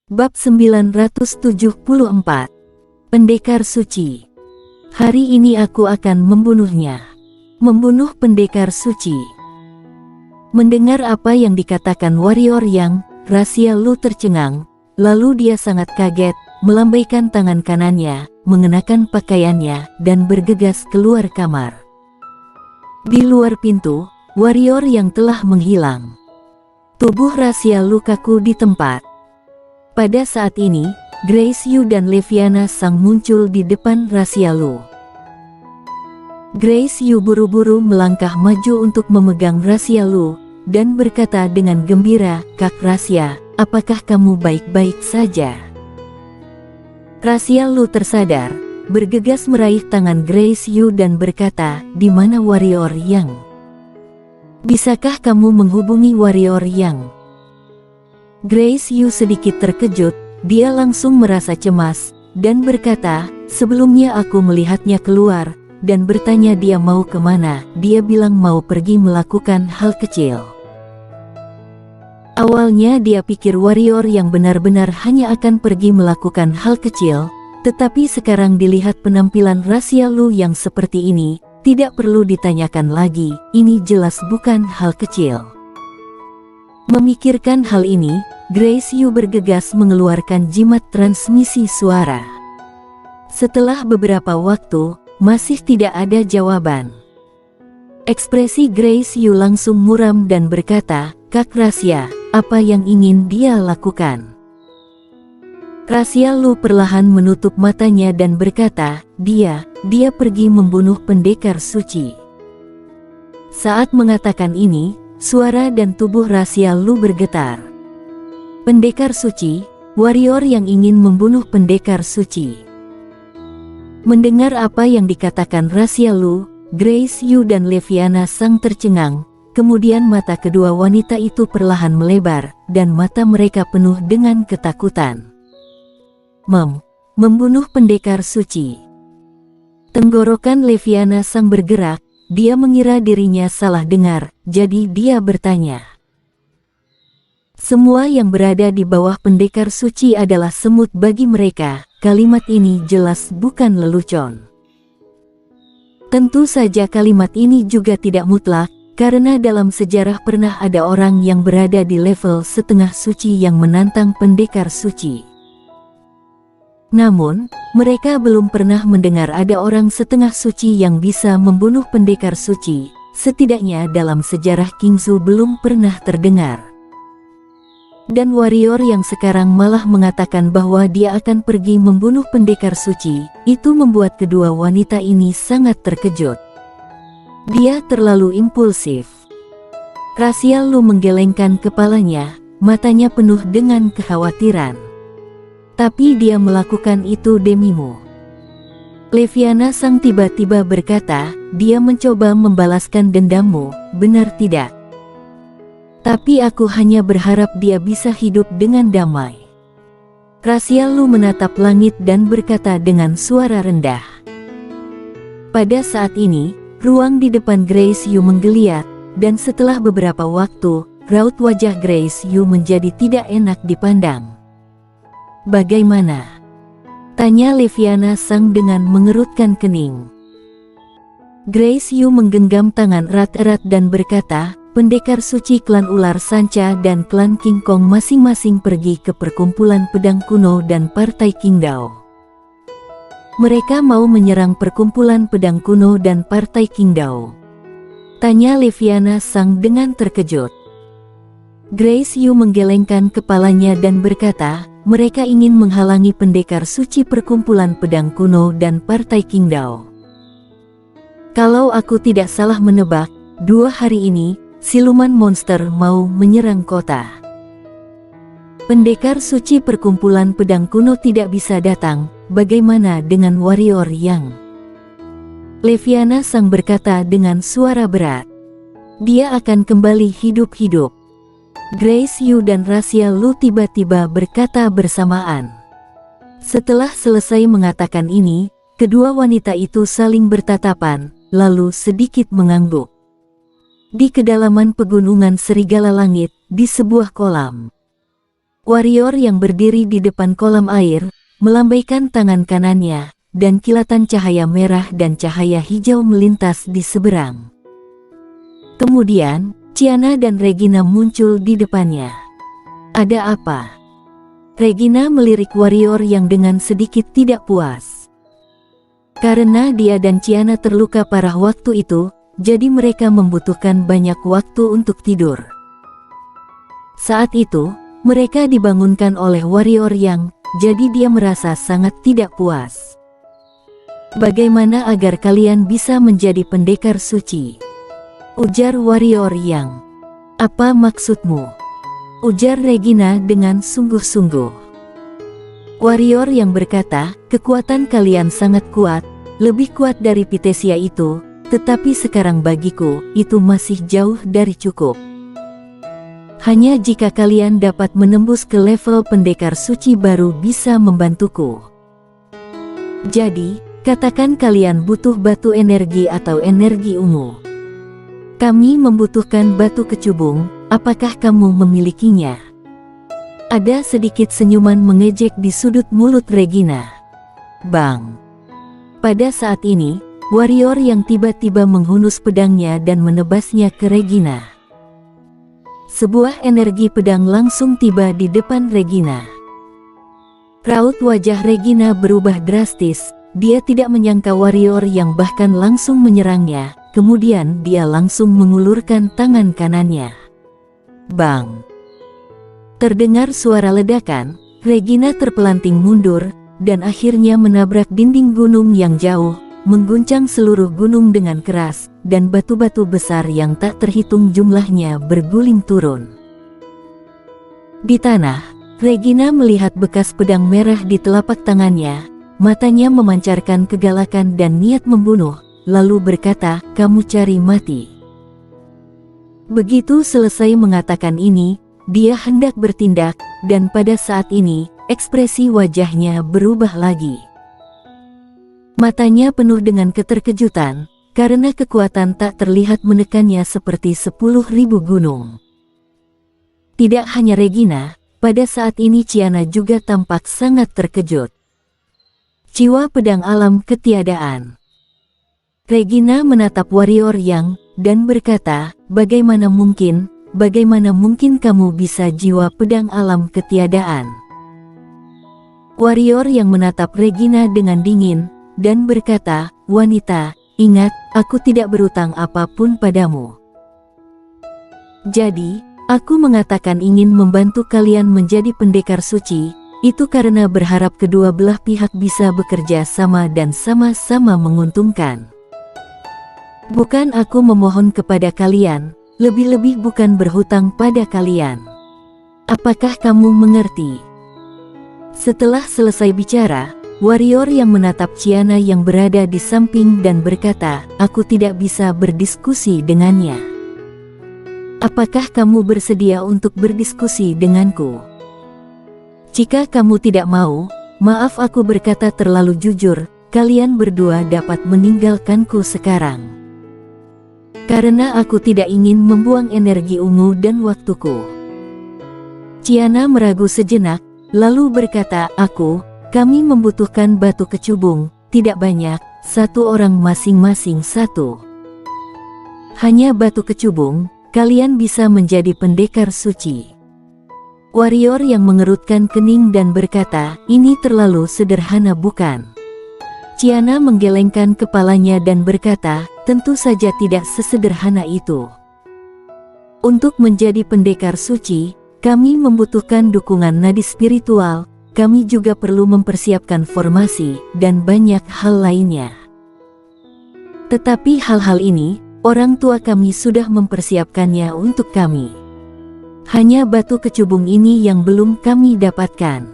Bab 974. Pendekar Suci. Hari ini aku akan membunuhnya. Membunuh pendekar suci. Mendengar apa yang dikatakan warrior yang, Rasia Lu tercengang, lalu dia sangat kaget, melambaikan tangan kanannya, mengenakan pakaiannya, dan bergegas keluar kamar. Di luar pintu, warrior yang telah menghilang. Tubuh Rasia Lu kaku di tempat. Pada saat ini, Grace Yu dan Leviana Sang muncul di depan Rasia Lu. Grace Yu buru-buru melangkah maju untuk memegang Rasia Lu, dan berkata dengan gembira, "Kak Rasia, apakah kamu baik-baik saja?" Rasia Lu tersadar, bergegas meraih tangan Grace Yu dan berkata, "Di mana warrior Yang? Bisakah kamu menghubungi warrior Yang?" Grace Yu sedikit terkejut, dia langsung merasa cemas, dan berkata, "Sebelumnya aku melihatnya keluar, dan bertanya dia mau kemana, dia bilang mau pergi melakukan hal kecil." Awalnya dia pikir warrior yang benar-benar hanya akan pergi melakukan hal kecil, tetapi sekarang dilihat penampilan Rasia Lu yang seperti ini, tidak perlu ditanyakan lagi, ini jelas bukan hal kecil. Memikirkan hal ini, Grace Yu bergegas mengeluarkan jimat transmisi suara. Setelah beberapa waktu, masih tidak ada jawaban. Ekspresi Grace Yu langsung muram dan berkata, "Kak Rasia, apa yang ingin dia lakukan?" Rasia Lu perlahan menutup matanya dan berkata, Dia pergi membunuh pendekar suci." Saat mengatakan ini, suara dan tubuh Rasia Lu bergetar. Pendekar suci, warrior yang ingin membunuh pendekar suci. Mendengar apa yang dikatakan Rasia Lu, Grace Yu dan Leviana Sang tercengang, kemudian mata kedua wanita itu perlahan melebar, dan mata mereka penuh dengan ketakutan. Membunuh pendekar suci. Tenggorokan Leviana Sang bergerak, dia mengira dirinya salah dengar, jadi dia bertanya. Semua yang berada di bawah pendekar suci adalah semut bagi mereka, kalimat ini jelas bukan lelucon. Tentu saja kalimat ini juga tidak mutlak, karena dalam sejarah pernah ada orang yang berada di level setengah suci yang menantang pendekar suci. Namun, mereka belum pernah mendengar ada orang setengah suci yang bisa membunuh pendekar suci, setidaknya dalam sejarah Kingzhou belum pernah terdengar. Dan warrior yang sekarang malah mengatakan bahwa dia akan pergi membunuh pendekar suci, itu membuat kedua wanita ini sangat terkejut. Dia terlalu impulsif. Rasia Lu menggelengkan kepalanya, matanya penuh dengan kekhawatiran. Tapi dia melakukan itu demimu. Leviana Sang tiba-tiba berkata, dia mencoba membalaskan dendammu, benar tidak? Tapi aku hanya berharap dia bisa hidup dengan damai. Rasia Lu menatap langit dan berkata dengan suara rendah. Pada saat ini, ruang di depan Grace Yu menggeliat, dan setelah beberapa waktu, raut wajah Grace Yu menjadi tidak enak dipandang. "Bagaimana?" tanya Leviana Sang dengan mengerutkan kening. Grace Yu menggenggam tangan erat-erat dan berkata, "Pendekar suci klan ular sanca dan klan King Kong masing-masing pergi ke perkumpulan pedang kuno dan partai Qingdao. Mereka mau menyerang perkumpulan pedang kuno dan partai Qingdao?" tanya Leviana Sang dengan terkejut. Grace Yu menggelengkan kepalanya dan berkata, "Mereka ingin menghalangi pendekar suci perkumpulan pedang kuno dan partai Qingdao. Kalau aku tidak salah menebak, 2 hari ini, siluman monster mau menyerang kota. Pendekar suci perkumpulan pedang kuno tidak bisa datang, bagaimana dengan warrior Yang?" Leviana Sang berkata dengan suara berat. "Dia akan kembali hidup-hidup." Grace Yu dan Rasia Lu tiba-tiba berkata bersamaan. Setelah selesai mengatakan ini, kedua wanita itu saling bertatapan, lalu sedikit mengangguk. Di kedalaman pegunungan Serigala Langit, di sebuah kolam, Warrior yang berdiri di depan kolam air, melambaikan tangan kanannya, dan kilatan cahaya merah dan cahaya hijau melintas di seberang. Kemudian, Chiana dan Regina muncul di depannya. Ada apa? Regina melirik warrior yang dengan sedikit tidak puas. Karena dia dan Chiana terluka parah waktu itu, jadi mereka membutuhkan banyak waktu untuk tidur. Saat itu, mereka dibangunkan oleh warrior yang, jadi dia merasa sangat tidak puas. Bagaimana agar kalian bisa menjadi pendekar suci? Ujar warrior yang. Apa maksudmu? Ujar Regina dengan sungguh-sungguh. Warrior yang berkata, kekuatan kalian sangat kuat, lebih kuat dari Pitesia itu, tetapi sekarang bagiku, itu masih jauh dari cukup. Hanya jika kalian dapat menembus ke level pendekar suci baru bisa membantuku. Jadi, katakan kalian butuh batu energi atau energi ungu. Kami membutuhkan batu kecubung, apakah kamu memilikinya? Ada sedikit senyuman mengejek di sudut mulut Regina. Bang! Pada saat ini, warrior yang tiba-tiba menghunus pedangnya dan menebasnya ke Regina. Sebuah energi pedang langsung tiba di depan Regina. Raut wajah Regina berubah drastis, dia tidak menyangka warrior yang bahkan langsung menyerangnya, kemudian dia langsung mengulurkan tangan kanannya. Bang! Terdengar suara ledakan, Regina terpelanting mundur, dan akhirnya menabrak dinding gunung yang jauh, mengguncang seluruh gunung dengan keras, dan batu-batu besar yang tak terhitung jumlahnya berguling turun. Di tanah, Regina melihat bekas pedang merah di telapak tangannya, matanya memancarkan kegalakan dan niat membunuh, lalu berkata, kamu cari mati. Begitu selesai mengatakan ini, dia hendak bertindak, dan pada saat ini, ekspresi wajahnya berubah lagi. Matanya penuh dengan keterkejutan, karena kekuatan tak terlihat menekannya seperti 10.000 gunung. Tidak hanya Regina, pada saat ini Chiana juga tampak sangat terkejut. Jiwa pedang alam ketiadaan. Regina menatap warrior yang, dan berkata, bagaimana mungkin kamu bisa jiwa pedang alam ketiadaan? Warrior yang menatap Regina dengan dingin, dan berkata, wanita, ingat, aku tidak berutang apapun padamu. Jadi, aku mengatakan ingin membantu kalian menjadi pendekar suci, itu karena berharap kedua belah pihak bisa bekerja sama dan sama-sama menguntungkan. Bukan aku memohon kepada kalian, lebih-lebih bukan berhutang pada kalian. Apakah kamu mengerti? Setelah selesai bicara, warrior yang menatap Chiana yang berada di samping dan berkata, aku tidak bisa berdiskusi dengannya. Apakah kamu bersedia untuk berdiskusi denganku? Jika kamu tidak mau, maaf aku berkata terlalu jujur, kalian berdua dapat meninggalkanku sekarang. Karena aku tidak ingin membuang energi ungu dan waktuku. Chiana meragu sejenak, lalu berkata, kami membutuhkan batu kecubung, tidak banyak, satu orang masing-masing satu. Hanya batu kecubung, kalian bisa menjadi pendekar suci. Warrior yang mengerutkan kening dan berkata, ini terlalu sederhana bukan? Chiana menggelengkan kepalanya dan berkata, tentu saja tidak sesederhana itu. Untuk menjadi pendekar suci, kami membutuhkan dukungan nadi spiritual, kami juga perlu mempersiapkan formasi, dan banyak hal lainnya. Tetapi hal-hal ini, orang tua kami sudah mempersiapkannya untuk kami. Hanya batu kecubung ini yang belum kami dapatkan.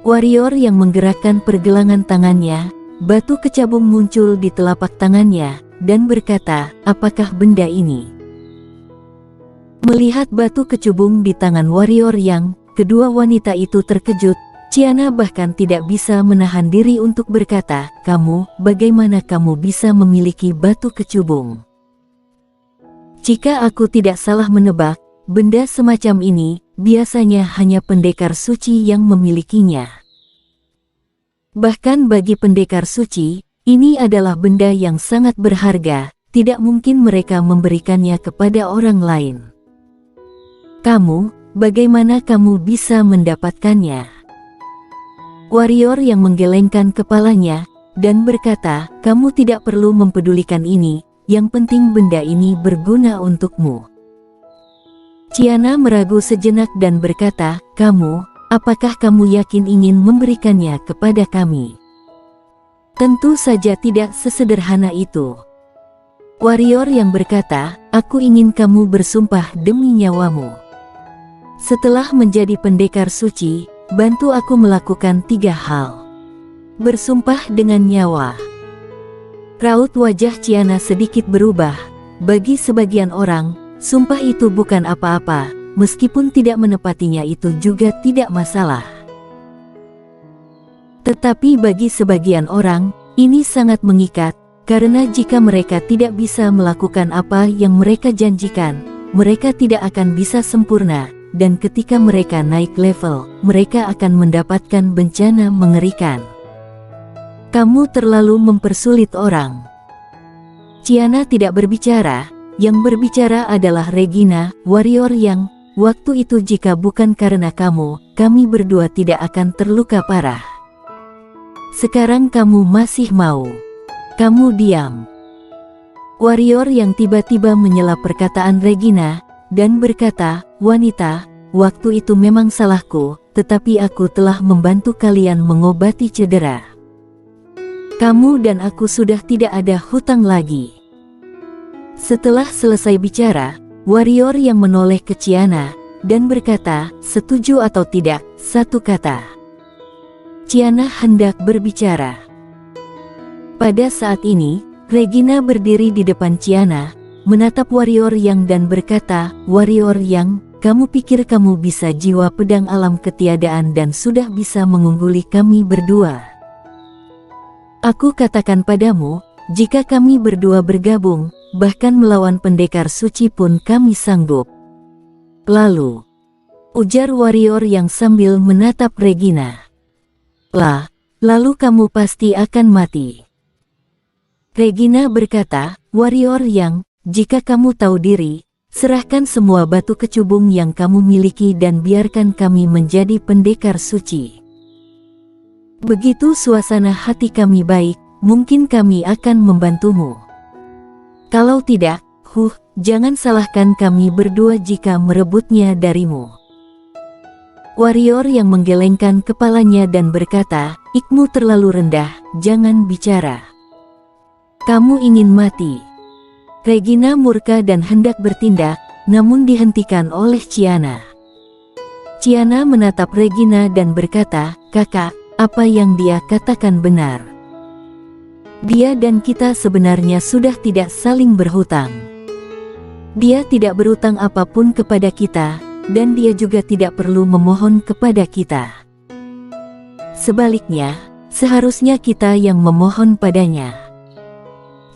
Warrior yang menggerakkan pergelangan tangannya, batu kecabung muncul di telapak tangannya, dan berkata, apakah benda ini? Melihat batu kecubung di tangan warrior yang, kedua wanita itu terkejut. Chiana bahkan tidak bisa menahan diri untuk berkata, bagaimana kamu bisa memiliki batu kecubung? Jika aku tidak salah menebak, benda semacam ini, biasanya hanya pendekar suci yang memilikinya. Bahkan bagi pendekar suci, ini adalah benda yang sangat berharga, tidak mungkin mereka memberikannya kepada orang lain. Kamu, bagaimana kamu bisa mendapatkannya? Warrior yang menggelengkan kepalanya, dan berkata, kamu tidak perlu mempedulikan ini, yang penting benda ini berguna untukmu. Chiana meragu sejenak dan berkata, kamu, apakah kamu yakin ingin memberikannya kepada kami? Tentu saja tidak sesederhana itu. Warrior yang berkata, aku ingin kamu bersumpah demi nyawamu. Setelah menjadi pendekar suci, bantu aku melakukan 3 hal. Bersumpah dengan nyawa. Raut wajah Chiana sedikit berubah. Bagi sebagian orang, sumpah itu bukan apa-apa, meskipun tidak menepatinya itu juga tidak masalah. Tetapi bagi sebagian orang, ini sangat mengikat, karena jika mereka tidak bisa melakukan apa yang mereka janjikan, mereka tidak akan bisa sempurna, dan ketika mereka naik level, mereka akan mendapatkan bencana mengerikan. Kamu terlalu mempersulit orang. Chiana tidak berbicara, yang berbicara adalah Regina, warrior yang, waktu itu jika bukan karena kamu, kami berdua tidak akan terluka parah. Sekarang kamu masih mau. Kamu diam. Warrior yang tiba-tiba menyela perkataan Regina, dan berkata, wanita, waktu itu memang salahku, tetapi aku telah membantu kalian mengobati cedera. Kamu dan aku sudah tidak ada hutang lagi. Setelah selesai bicara, warrior yang menoleh ke Chiana, dan berkata, setuju atau tidak, 1 kata. Chiana hendak berbicara. Pada saat ini, Regina berdiri di depan Chiana, menatap warrior yang dan berkata, warrior yang, kamu pikir kamu bisa jiwa pedang alam ketiadaan dan sudah bisa mengungguli kami berdua? Aku katakan padamu, jika kami berdua bergabung, bahkan melawan pendekar suci pun kami sanggup. Lalu, ujar warrior yang sambil menatap Regina. Lalu kamu pasti akan mati. Regina berkata, warrior yang, jika kamu tahu diri, serahkan semua batu kecubung yang kamu miliki dan biarkan kami menjadi pendekar suci. Begitu suasana hati kami baik, mungkin kami akan membantumu. Kalau tidak, jangan salahkan kami berdua jika merebutnya darimu. Warrior yang menggelengkan kepalanya dan berkata, ikmu terlalu rendah, jangan bicara. Kamu ingin mati. Regina murka dan hendak bertindak, namun dihentikan oleh Chiana. Chiana menatap Regina dan berkata, kakak, apa yang dia katakan benar. Dia dan kita sebenarnya sudah tidak saling berhutang. Dia tidak berhutang apapun kepada kita, dan dia juga tidak perlu memohon kepada kita. Sebaliknya, seharusnya kita yang memohon padanya.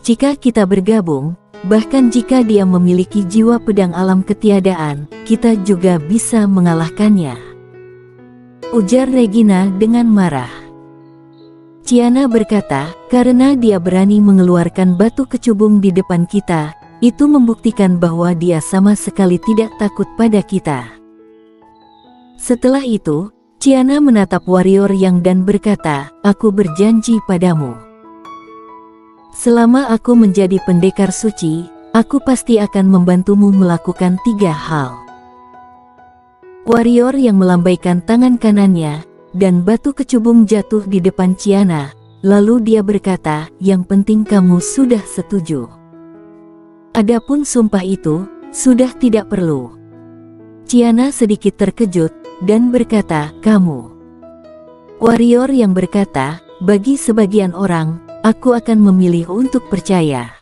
Jika kita bergabung, bahkan jika dia memiliki jiwa pedang alam ketiadaan, kita juga bisa mengalahkannya. Ujar Regina dengan marah. Chiana berkata, karena dia berani mengeluarkan batu kecubung di depan kita, itu membuktikan bahwa dia sama sekali tidak takut pada kita. Setelah itu, Chiana menatap warrior yang dan berkata, aku berjanji padamu. Selama aku menjadi pendekar suci, aku pasti akan membantumu melakukan 3 hal. Warrior yang melambaikan tangan kanannya, dan batu kecubung jatuh di depan Chiana, lalu dia berkata, yang penting kamu sudah setuju. Adapun sumpah itu, sudah tidak perlu. Chiana sedikit terkejut, dan berkata, kamu. Warrior yang berkata, bagi sebagian orang, aku akan memilih untuk percaya.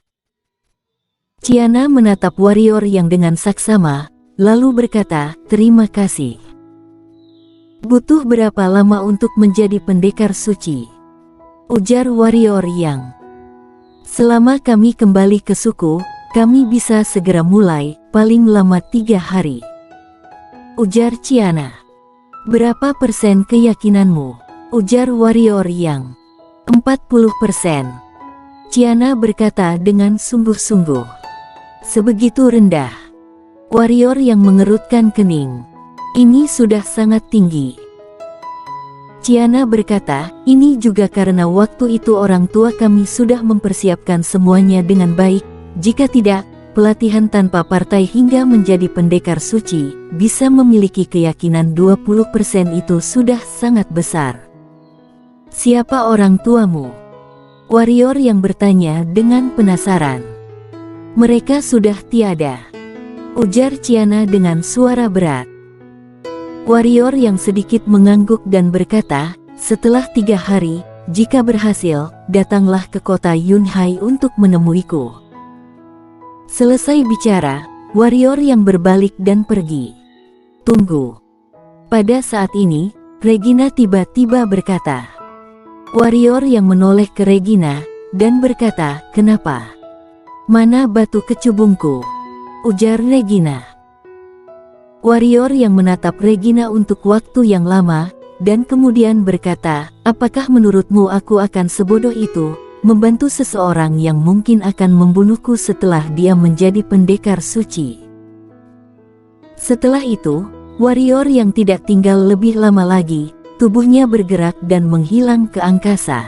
Chiana menatap warrior yang dengan saksama, lalu berkata, terima kasih. Butuh berapa lama untuk menjadi pendekar suci? Ujar warrior yang. Selama kami kembali ke suku, kami bisa segera mulai, paling lama 3 hari. ujar Chiana. Berapa persen keyakinanmu? Ujar warrior yang 40%. Chiana berkata dengan sungguh-sungguh. Sebegitu rendah. Warrior yang mengerutkan kening. Ini sudah sangat tinggi. Chiana berkata, ini juga karena waktu itu orang tua kami sudah mempersiapkan semuanya dengan baik. Jika tidak, pelatihan tanpa partai hingga menjadi pendekar suci, bisa memiliki keyakinan 20% itu sudah sangat besar. Siapa orang tuamu? Warrior yang bertanya dengan penasaran. Mereka sudah tiada. Ujar Chiana dengan suara berat. Warrior yang sedikit mengangguk dan berkata, setelah 3 hari, jika berhasil, datanglah ke kota Yunhai untuk menemuiku. Selesai bicara, warrior yang berbalik dan pergi. Tunggu. Pada saat ini, Regina tiba-tiba berkata. Warrior yang menoleh ke Regina, dan berkata, kenapa? Mana batu kecubungku? Ujar Regina. Warrior yang menatap Regina untuk waktu yang lama, dan kemudian berkata, apakah menurutmu aku akan sebodoh itu, membantu seseorang yang mungkin akan membunuhku setelah dia menjadi pendekar suci? Setelah itu, warrior yang tidak tinggal lebih lama lagi, tubuhnya bergerak dan menghilang ke angkasa.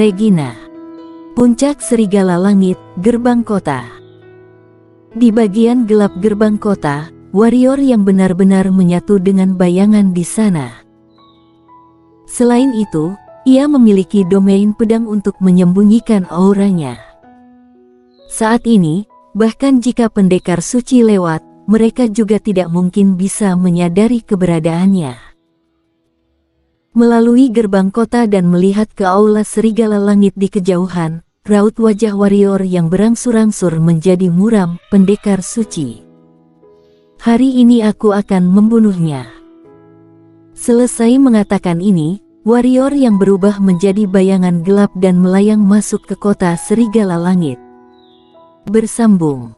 Regina. Puncak Serigala Langit, gerbang kota. Di bagian gelap gerbang kota, warrior yang benar-benar menyatu dengan bayangan di sana. Selain itu, ia memiliki domain pedang untuk menyembunyikan auranya. Saat ini, bahkan jika pendekar suci lewat, mereka juga tidak mungkin bisa menyadari keberadaannya. Melalui gerbang kota dan melihat ke aula Serigala Langit di kejauhan, raut wajah warrior yang berangsur-angsur menjadi muram, pendekar suci. Hari ini aku akan membunuhnya. Selesai mengatakan ini, warrior yang berubah menjadi bayangan gelap dan melayang masuk ke kota Serigala Langit. Bersambung.